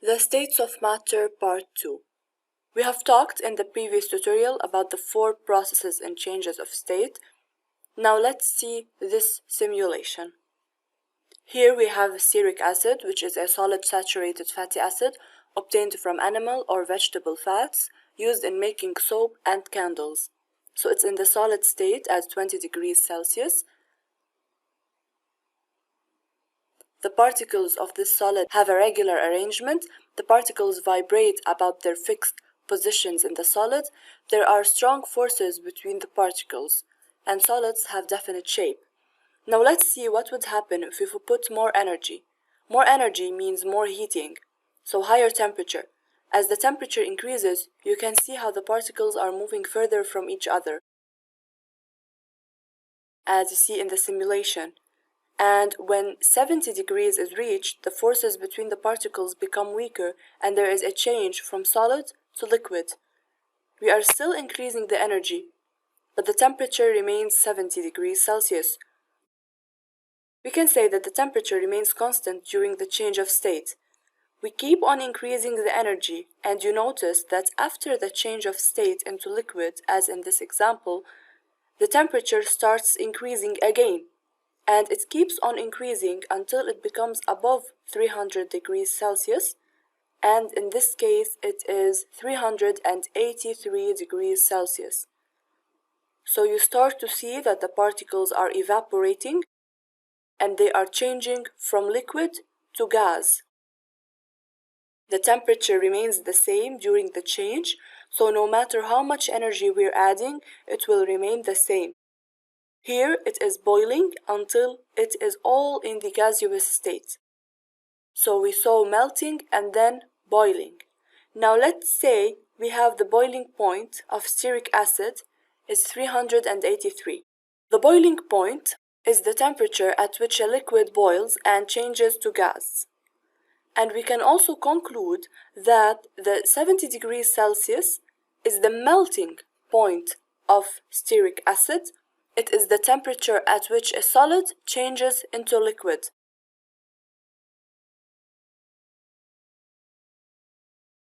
The states of matter, part 2. We have talked in the previous tutorial about the 4 processes and changes of state. Now let's see this simulation. Here we have stearic acid, which is a solid saturated fatty acid obtained from animal or vegetable fats used in making soap and candles. So it's in the solid state at 20 degrees Celsius. The particles of this solid have a regular arrangement. The particles vibrate about their fixed positions in the solid. There are strong forces between the particles, and solids have definite shape. Now let's see what would happen if we put more energy. More energy means more heating, so higher temperature. As the temperature increases, you can see how the particles are moving further from each other, as you see in the simulation. And when 70 degrees is reached, the forces between the particles become weaker and there is a change from solid to liquid. We are still increasing the energy, but the temperature remains 70 degrees Celsius. We can say that the temperature remains constant during the change of state. We keep on increasing the energy, and you notice that after the change of state into liquid, as in this example, the temperature starts increasing again. And it keeps on increasing until it becomes above 300 degrees Celsius, and in this case it is 383 degrees Celsius. So you start to see that the particles are evaporating and they are changing from liquid to gas. The temperature remains the same during the change, so no matter how much energy we're adding, it will remain the same. Here it is boiling until it is all in the gaseous state. So we saw melting and then boiling. Now let's say we have the boiling point of stearic acid is 383. The boiling point is the temperature at which a liquid boils and changes to gas. And we can also conclude that the 70 degrees Celsius is the melting point of stearic acid. It is the temperature at which a solid changes into liquid.